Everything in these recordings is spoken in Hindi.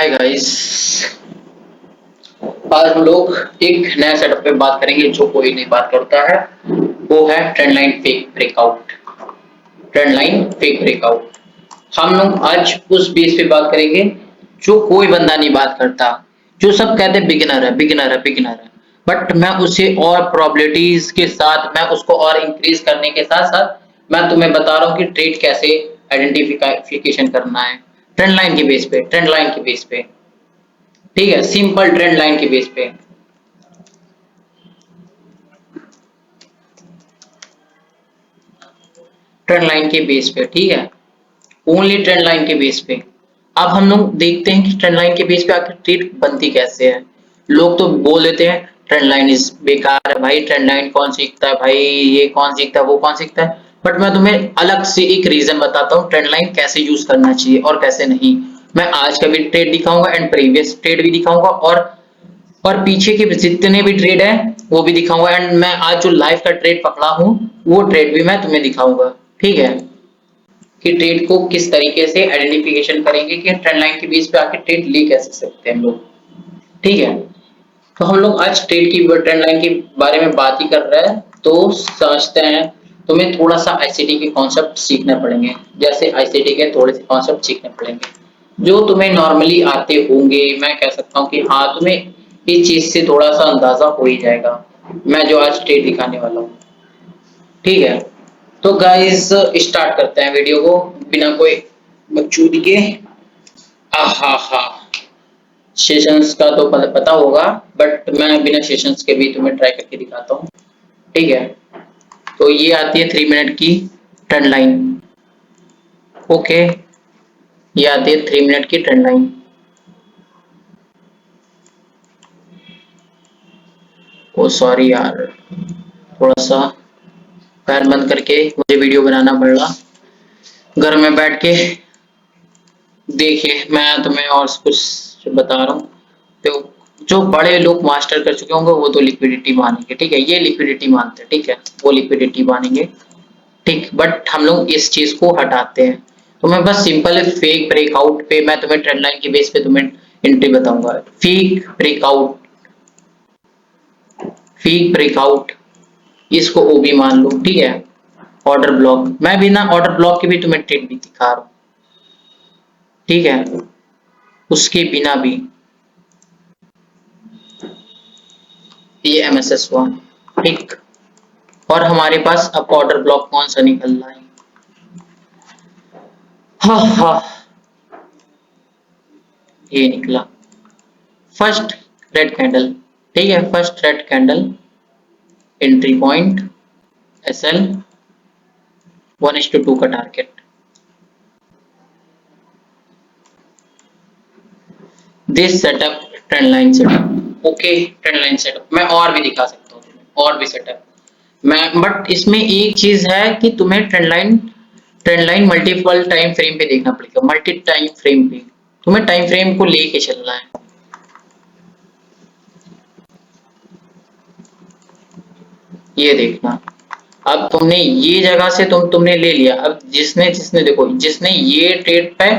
Hi guys. आज हम लोग एक नया सेटअप पे बात करेंगे जो कोई नहीं बात करता है। वो है trend line fake breakout. Trend line fake breakout हम लोग आज उस बेस पे बात करेंगे जो कोई बंदा नहीं बात करता। जो सब कहते हैं बिगिनर है बिगिनर है बिगिनर है, बट मैं उसे और प्रोबेबिलिटीज के साथ मैं उसको और इंक्रीज करने के साथ साथ मैं तुम्हें बता रहा हूँ कि ट्रेड कैसे आइडेंटिफिकेशन करना है। ट्रेंड लाइन के बेस पे, ट्रेंड लाइन के बेस पे, ठीक है, सिंपल ट्रेंड लाइन के बेस पे। ट्रेंड लाइन के बेस पे, ठीक है, ओनली ट्रेंड लाइन के बेस पे। अब हम लोग देखते हैं कि ट्रेंड लाइन के बेस पे आखिर ट्रेड बनती कैसे है। लोग तो बोल देते हैं ट्रेंड लाइन इज बेकार है भाई, ट्रेंड लाइन कौन सीखता है भाई, ये कौन सीखता है वो कौन सीखता है। बट मैं तुम्हें अलग से एक रीजन बताता हूँ ट्रेंड लाइन कैसे यूज करना चाहिए और कैसे नहीं। मैं आज का भी ट्रेड दिखाऊंगा एंड प्रीवियस ट्रेड भी दिखाऊंगा और पीछे के जितने भी ट्रेड है वो भी दिखाऊंगा एंड मैं आज जो लाइव का ट्रेड पकड़ा हूँ वो ट्रेड भी मैं तुम्हें दिखाऊंगा। ठीक है, कि ट्रेड को किस तरीके से आइडेंटिफिकेशन करेंगे कि ट्रेंड लाइन के बेस पे आके ट्रेड ले कैसे सकते हैं हम लोग। ठीक है, तो हम लोग आज ट्रेड की ट्रेंड लाइन के बारे में बात ही कर रहे हैं तो समझते हैं। तुम्हें थोड़ा सा आईसीटी के कॉन्सेप्ट सीखने पड़ेंगे, जैसे आईसीटी के थोड़े से कॉन्सेप्ट सीखने पड़ेंगे जो तुम्हें नॉर्मली आते होंगे। मैं कह सकता हूँ कि हाँ, तुम्हें इस चीज से थोड़ा सा अंदाजा हो ही जाएगा मैं जो आज ट्रेड दिखाने वाला हूँ। ठीक है, तो गाइस स्टार्ट करते हैं वीडियो को बिना कोई बकचोदी के। आहा हा, सेशंस का तो पता होगा बट मैं बिना सेशंस के भी तुम्हें ट्राई करके दिखाता हूँ। ठीक है, तो ये आती है 3 मिनट की ट्रेंड लाइन। ओके, ये आती है 3 मिनट की ट्रेंड लाइन। ओ सॉरी यार, थोड़ा सा पैर बंद करके मुझे वीडियो बनाना पड़ रहा घर में बैठ के। देखिए मैं तुम्हें और कुछ बता रहा हूँ। तो जो बड़े लोग मास्टर कर चुके होंगे वो तो लिक्विडिटी मानेंगे, ठीक है, ये लिक्विडिटी मानते हैं, ठीक है, वो लिक्विडिटी मानेंगे। ठीक, बट हम लोग इस चीज को हटाते हैं। तो मैं बस सिंपल फेक ब्रेकआउट पे मैं तुम्हें ट्रेंड लाइन के बेस पे तुम्हें एंट्री बताऊंगा। फेक ब्रेकआउट, फेक ब्रेकआउट, इसको ओबी मान लो, ठीक है। ऑर्डर ब्लॉक, मैं बिना ऑर्डर ब्लॉक के भी तुम्हें ट्रेड भी दिखा रहा हूँ, ठीक है, उसके बिना भी। ये एमएसएस हुआ, ठीक। और हमारे पास अब ऑर्डर ब्लॉक कौन सा निकल रहा है? हा हा, ये निकला फर्स्ट रेड कैंडल, ठीक है, first red candle, entry point SL 1:2 का target. This setup trend line setup, okay, trend line setup मैं और भी दिखा सकता हूँ तुम्हें और भी सेटअप मैं, बट इसमें एक चीज है कि तुम्हें trend line multiple time frame पे देखना पड़ेगा। मल्टी टाइम फ्रेम पे तुम्हें टाइम फ्रेम को लेके चलना है। ये देखना, अब तुमने ये जगह से तुमने ले लिया। अब जिसने जिसने देखो, जिसने ये ट्रेड पे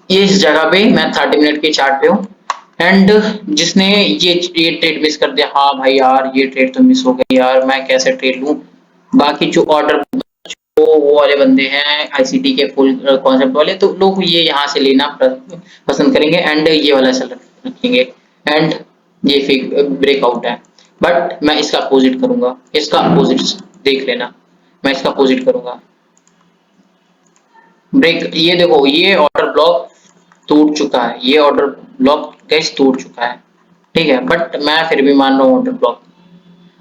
इस जगह पे, मैं 30 मिनट के चार्ट पे हूँ एंड जिसने ये ट्रेड मिस कर दिया, हाँ भाई यार ये ट्रेड तो मिस हो गई यार, मैं कैसे ट्रेड लूं। बाकी जो ऑर्डर वो वाले बंदे हैं आईसीटी के फुल कॉन्सेप्ट वाले, तो लोग ये यहाँ से लेना पसंद करेंगे एंड ये वाला सेलेक्ट रखेंगे एंड ये फेक ब्रेकआउट है। बट मैं इसका अपोजिट करूंगा, इसका अपोजिट देख लेना, मैं इसका अपोजिट करूंगा। ब्रेक, ये देखो ये ऑर्डर ब्लॉक टूट चुका है, ये ऑर्डर ब्लॉक गैस टूट चुका है, ठीक है, बट मैं फिर भी मान रहा हूँ ऑर्डर ब्लॉक।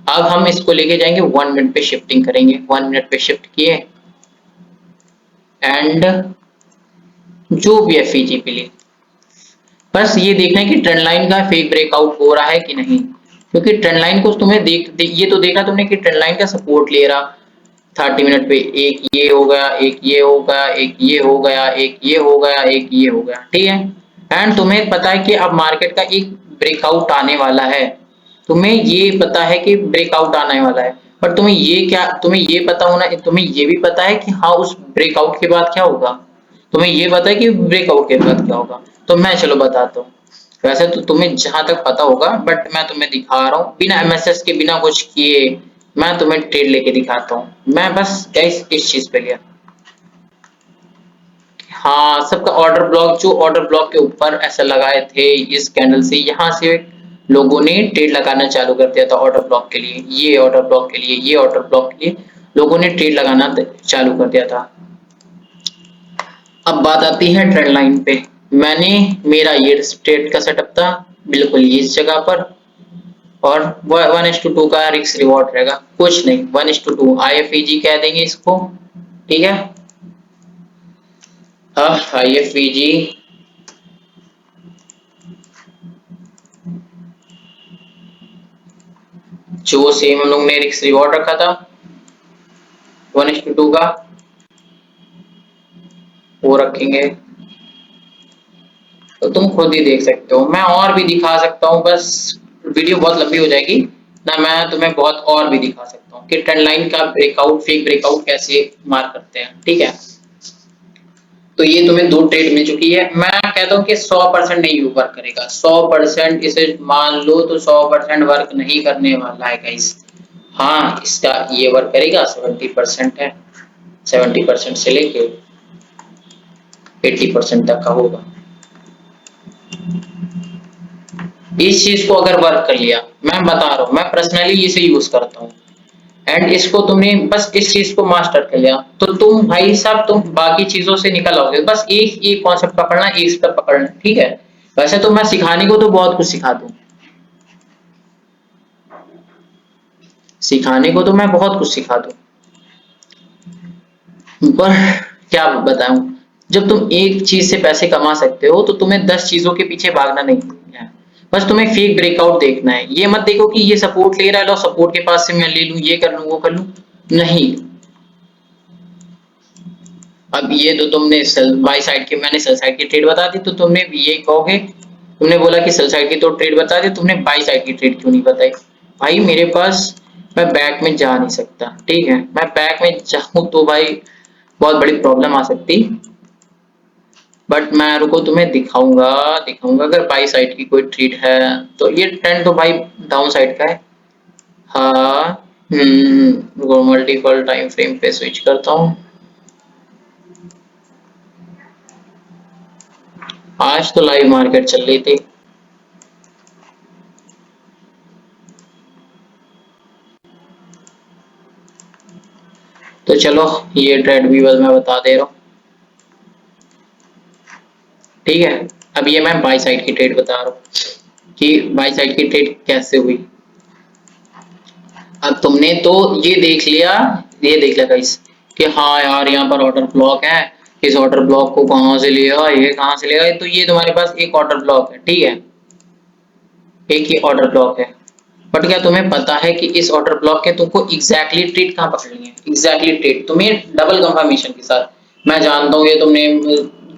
अब हम इसको लेके जाएंगे 1 मिनट पे शिफ्टिंग करेंगे। 1 मिनट पे शिफ्ट किए एंड जो भी है फीजीपी लिए, बस ये देखना है कि ट्रेंड लाइन का फेक ब्रेकआउट हो रहा है कि नहीं। क्योंकि ट्रेंड लाइन को तुम्हें ये तो देखना तुमने कि ट्रेंड लाइन का सपोर्ट ले रहा 30 मिनट पे, एक ये हो गया, एक ये हो गया, एक ये हो गया, एक ये हो गया, एक ये हो गया, ठीक है। एंड तुम्हें पता है कि अब मार्केट का एक ब्रेकआउट आने वाला है, तुम्हें ये पता है कि ब्रेकआउट आने वाला है, पर तुम्हें ये पता होना, तुम्हें ये भी पता है कि हाँ उस ब्रेकआउट के बाद क्या होगा। तुम्हें ये पता है कि ब्रेकआउट के बाद क्या होगा? तो मैं चलो बताता हूँ। वैसे तो तुम्हें जहां तक पता होगा, बट मैं तुम्हें दिखा रहा हूँ बिना एमएसएस के, बिना कुछ किए। मैं तुम्हें ट्रेड लेके दिखाता हूँ। मैं बस गाइस इस चीज पे गया। हाँ, सबका ऑर्डर ब्लॉक, जो ऑर्डर ब्लॉक के ऊपर ऐसा लगाए थे इस कैंडल से, यहाँ से लोगों ने ट्रेड लगाना चालू कर दिया था ऑर्डर ब्लॉक के लिए, ये ऑर्डर ब्लॉक के लिए, ये ऑर्डर ब्लॉक के लिए लोगों ने ट्रेड लगाना चालू कर दिया था। अब बात आती है ट्रेंड लाइन पे। मैंने, मेरा ये ट्रेड का सेटअप था बिल्कुल इस जगह पर, और 1:2 का रिस्क रिवॉर्ड रहेगा, कुछ नहीं, 1:2 IFEG कह देंगे इसको, ठीक है। हाँ, IFEG जो सेम हम लोग ने रिस्क रिवॉर्ड रखा था 1:2 का, वो रखेंगे। तो तुम खुद ही देख सकते हो, मैं और भी दिखा सकता हूँ, बस वीडियो बहुत लंबी हो जाएगी ना। मैं तुम्हें बहुत और भी दिखा सकता हूँ कि ट्रेंड लाइन का ब्रेकआउट, फेक ब्रेकआउट कैसे मार करते हैं, ठीक है। तो ये तुम्हें 2 ट्रेड मिल चुकी है। मैं कहता हूँ कि 100% नहीं वर्क करेगा, 100% इसे मान लो तो 100% वर्क नहीं करने वाला है गाइस। हाँ, इसका ये वर्क करेगा, 70% है, 70% से लेके 80% तक का होगा। इस चीज को अगर वर्क कर लिया, मैं बता रहा हूँ, मैं पर्सनली इसे यूज करता हूँ, एंड इसको तुमने बस इस चीज को मास्टर कर लिया तो तुम भाई साहब तुम बाकी चीजों से निकल आओगे। बस एक एक कॉन्सेप्ट पकड़ना, एक स्टेप पकड़ना, ठीक है। वैसे तो मैं सिखाने को तो बहुत कुछ सिखा दूं, सिखाने को तो मैं बहुत कुछ सिखा दूं, पर क्या बताऊं। जब तुम एक चीज से पैसे कमा सकते हो तो तुम्हें 10 चीजों के पीछे भागना नहीं है। बस तुम्हें फेक ब्रेकआउट देखना है। ये मत देखो कि ये सपोर्ट ले रहा है, लो सपोर्ट के पास से मैं ले लूं, ये कर लूं, वो कर लूं, नहीं। अब ये तो तुमने सेल बाई साइड की, मैंने सेल साइड की ट्रेड बता दी, तो तुमने ये कहोगे, तुमने बोला कि सेल साइड की तो ट्रेड बता दी, तुमने बाई साइड की ट्रेड क्यों नहीं बताई? भाई मेरे पास, मैं बैक में जा नहीं सकता, ठीक है। मैं बैक में जाऊं तो भाई बहुत बड़ी प्रॉब्लम आ सकती, बट मैं रुको तुम्हें दिखाऊंगा, दिखाऊंगा अगर बाई साइड की कोई ट्रेड है। तो ये ट्रेंड तो भाई डाउन साइड का है। हाँ, मल्टीपल टाइम फ्रेम पे स्विच करता हूँ। आज तो लाइव मार्केट चल रही थी। तो चलो ये ट्रेड भी बस मैं बता दे रहा हूँ, ठीक है। अब ये मैं बाई साइड की ट्रेड बता रहा हूँ कि बाई साइड की ट्रेड कैसे हुई। अब तुमने तो ये देख लिया, ये देख लिया गाइस कि हाँ यार यहाँ पर ऑर्डर ब्लॉक है, इस ऑर्डर ब्लॉक को कहाँ से लेगा, ये कहाँ से लेगा, तो ये तुम्हारे पास एक ऑर्डर ब्लॉक है, ठीक है, एक ही ऑर्डर ब्लॉक है। बट क्या तुम्हें पता है कि इस ऑर्डर ब्लॉक के तुमको एग्जैक्टली ट्रेड कहाँ पकड़नी है? एग्जैक्टली ट्रेड तुम्हें डबल कंफर्मेशन के साथ। मैं जानता हूँ ये तुमने,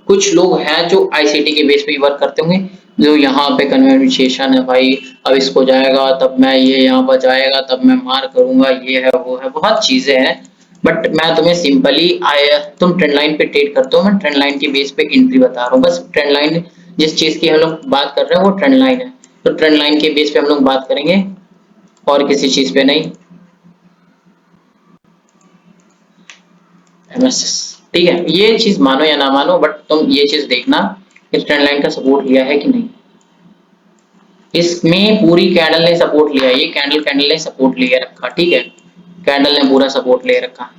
कुछ लोग हैं जो आईसीटी के बेस पे वर्क करते होंगे, जो यहाँ पे कन्वर्सेशन है भाई, अब इसको जाएगा तब मैं, ये यहाँ पर जाएगा तब मैं मार करूंगा, ये है वो है, बहुत चीजें हैं। बट मैं तुम्हें सिंपली आया, तुम ट्रेंड लाइन पे ट्रेड करते हो, मैं ट्रेंड लाइन के बेस पे एंट्री बता रहा हूँ। बस ट्रेंड लाइन, जिस चीज की हम लोग बात कर रहे हैं वो ट्रेंड लाइन है, तो ट्रेंड लाइन के बेस पे हम लोग बात करेंगे और किसी चीज पे नहीं। एमएसएस, ठीक है, ये चीज मानो या ना मानो, बट तुम ये चीज देखना कि ट्रेंड लाइन का सपोर्ट लिया है कि नहीं। इसमें पूरी कैंडल ने सपोर्ट लिया, ये कैंडल ने सपोर्ट लिया रखा, ठीक है, कैंडल ने पूरा सपोर्ट ले रखा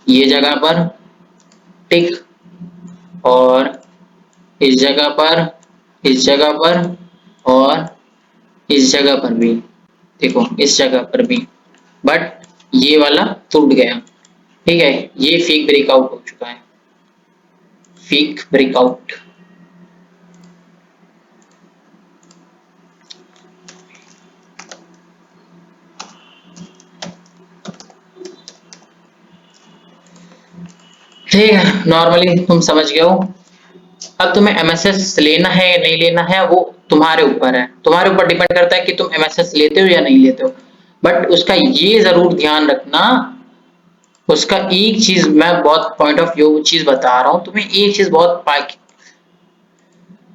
ये जगह पर, टिक, और इस जगह पर, इस जगह पर, और इस जगह पर भी, देखो इस जगह पर भी, बट ये वाला टूट गया, ठीक है। ये फेक ब्रेकआउट हो चुका है, फेक ब्रेकआउट। ठीक है, नॉर्मली तुम समझ गए हो। अब तुम्हें एमएसएस लेना है या नहीं लेना है वो तुम्हारे ऊपर है, तुम्हारे ऊपर डिपेंड करता है कि तुम एमएसएस लेते हो या नहीं लेते हो। बट उसका ये जरूर ध्यान रखना उसका एक चीज मैं बहुत पॉइंट ऑफ व्यू चीज बता रहा हूँ तुम्हें, एक चीज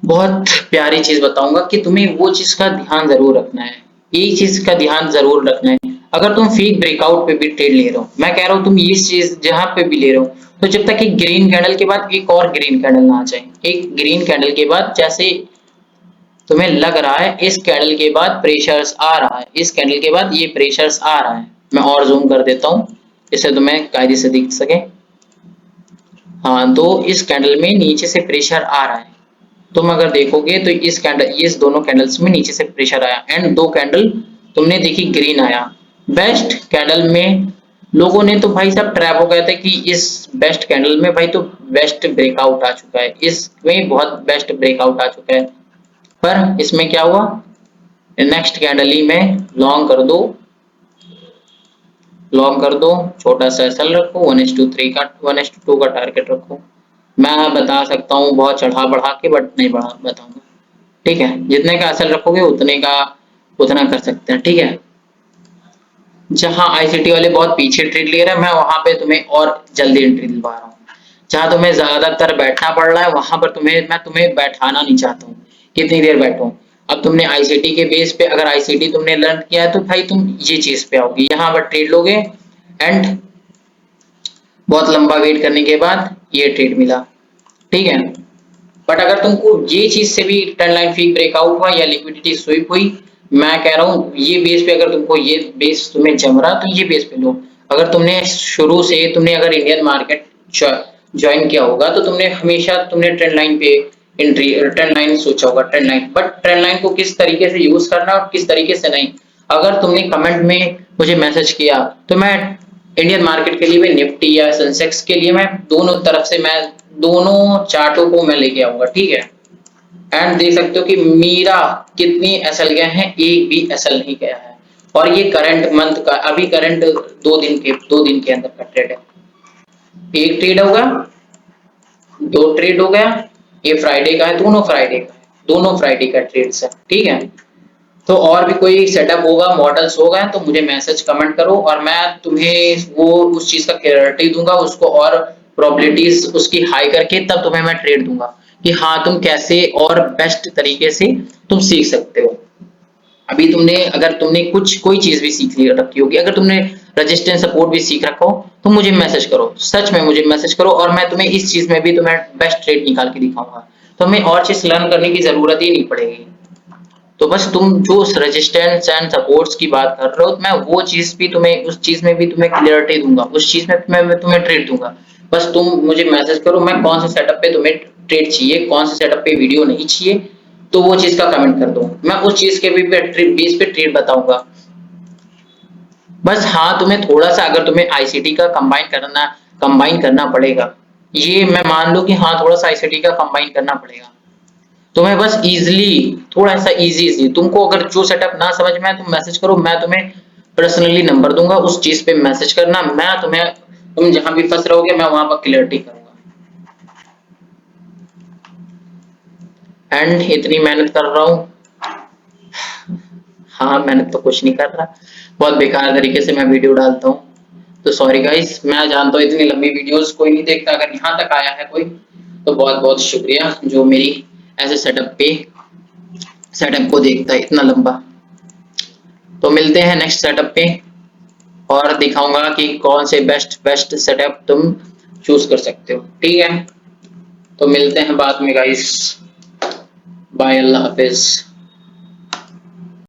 बहुत प्यारी चीज बताऊंगा कि तुम्हें वो चीज का ध्यान जरूर रखना है। एक चीज का ध्यान जरूर रखना है, अगर तुम फेक ब्रेकआउट पे भी ट्रेड ले रहे हो, मैं कह रहा हूँ तुम ये चीज जहां पे भी ले रहे हो, तो जब तक एक ग्रीन कैंडल के बाद एक और ग्रीन कैंडल ना आ जाए, एक ग्रीन कैंडल के बाद जैसे तुम्हें लग रहा है इस कैंडल के बाद प्रेशर्स आ रहा है, इस कैंडल के बाद ये प्रेशर्स आ रहा है, मैं और जूम कर देता हूँ इससे तुम्हें कायदे से दिख सके। हाँ, तो इस कैंडल में नीचे से प्रेशर आ रहा है, तुम अगर देखोगे तो इस कैंडल, इस दोनों कैंडल्स में नीचे से प्रेशर आया एंड दो कैंडल तुमने देखी ग्रीन आया। बेस्ट कैंडल में लोगों ने तो भाई साहब ट्रैप हो गए थे कि इस बेस्ट कैंडल में भाई तो बेस्ट ब्रेकआउट आ चुका है, इसमें बहुत बेस्ट ब्रेकआउट आ चुका है, पर इसमें क्या हुआ, नेक्स्ट कैंडल ही में लॉन्ग कर दो, लॉन्ग कर दो, छोटा सा एसएल रखो, 1:3 का 1:2 का टारगेट रखो। मैं बता सकता हूँ बहुत चढ़ा बढ़ा के, बट नहीं बढ़ा बताऊंगा, ठीक है, जितने का एसएल रखोगे उतने का उतना कर सकते हैं, ठीक है। जहां आईसीटी वाले बहुत पीछे ट्रेड ले रहे हैं, मैं वहां पे तुम्हें और जल्दी एंट्री दिलवा रहा हूँ। जहां तुम्हें ज्यादातर बैठना पड़ रहा है वहां पर मैं तुम्हें बैठाना नहीं चाहता हूँ, कितनी देर बैठो। अब तुमने आईसीटी के बेस पे, अगर आईसीटी तुमने लर्न किया है तो भाई तुम ये चीज पे आओगी, यहाँ पर ट्रेड लोगे एंड बहुत लंबा वेट करने के बाद ये ट्रेड मिला, ठीक है। बट अगर तुमको ये चीज से भी ट्रेंड लाइन फीक ब्रेकआउट हुआ या लिक्विडिटी स्वीप हुई, मैं कह रहा हूँ ये बेस पे, अगर तुमको ये बेस तुम्हें जम रहा तो ये बेस पे लो। अगर तुमने शुरू से तुमने अगर इंडियन मार्केट ज्वाइन किया होगा तो तुमने हमेशा तुमने ट्रेंड लाइन पे एंट्री, ट्रेंड लाइन सोचा होगा, trend line, but trend line को किस तरीके से यूज करना और किस तरीके से नहीं। अगर तुमने कमेंट में मुझे मैसेज किया तो मैं इंडियन मार्केट के लिए, निफ्टी या सेंसेक्स के लिए मैं दोनों तरफ से मैं दोनों चार्टों को मैं लेके आऊंगा, ठीक है। एंड देख सकते हो कि मेरा कितनी एसएल गए हैं, एक भी एसएल नहीं गया है, और ये करंट मंथ का, अभी करंट 2 दिन के अंदर का ट्रेड है। एक ट्रेड होगा, दो ट्रेड हो गया, ये फ्राइडे का है, दोनों फ्राइडे का है, दोनों फ्राइडे का ट्रेड्स है, ठीक है। तो और भी कोई सेटअप होगा, मॉडल्स होगा तो मुझे मैसेज कमेंट करो और मैं तुम्हें वो उस चीज का क्लैरिटी दूंगा, उसको और प्रोबेबिलिटीज उसकी हाई करके तब तुम्हें मैं ट्रेड दूंगा कि हाँ तुम कैसे और बेस्ट तरीके से तुम सीख सकते हो। अभी तुमने, अगर तुमने कुछ कोई चीज भी सीख रखी होगी, अगर तुमने रेजिस्टेंस सपोर्ट भी सीख रखा हो तो मुझे मैसेज करो, सच में मुझे मैसेज करो, और मैं तुम्हें इस चीज में भी तुम्हें बेस्ट ट्रेड निकाल के दिखाऊंगा, तो हमें और चीज लर्न करने की जरूरत ही नहीं पड़ेगी। तो बस तुम जो रेजिस्टेंस एंड सपोर्ट्स की बात कर रहे हो, मैं वो चीज भी तुम्हें, उस चीज में भी तुम्हें क्लियरिटी दूंगा, उस चीज में मैं तुम्हें ट्रेड दूंगा। बस तुम मुझे मैसेज करो, मैं कौन से सेटअप पे तुम्हें ट्रेड चाहिए, कौन से सेटअप पे वीडियो नहीं चाहिए, तो वो चीज का कमेंट कर दो, मैं उस चीज के भी बेस पे ट्रेड बताऊंगा। बस हाँ, तुम्हें थोड़ा सा, अगर तुम्हें आईसीटी का कंबाइन करना पड़ेगा, ये मैं मान लूं कि हाँ थोड़ा सा आईसीटी का कंबाइन करना पड़ेगा, तुम्हें बस इजीली, थोड़ा सा इजी तुमको, अगर जो सेटअप ना समझ में आए तुम मैसेज करो, मैं तुम्हें पर्सनली नंबर दूंगा, उस चीज पे मैसेज करना, मैं तुम्हें, तुम जहां भी फंस रहोगे मैं वहां पर क्लियरिटी करूंगा। एंड इतनी मेहनत कर रहा हूँ, हाँ मेहनत तो कुछ नहीं कर रहा, बहुत बेकार तरीके से मैं वीडियो डालता हूँ, तो सॉरी गाइस, मैं जानता हूँ इतनी लंबी वीडियोस कोई नहीं देखता, अगर यहाँ तक आया है कोई तो बहुत बहुत शुक्रिया जो मेरी ऐसे सेटअप को देखता है इतना लंबा। तो मिलते हैं नेक्स्ट सेटअप पे और दिखाऊंगा कि कौन से बेस्ट सेटअप तुम चूज कर सकते हो, ठीक है। तो मिलते हैं बाद में गाइस, बाय, अल्लाह हाफिज।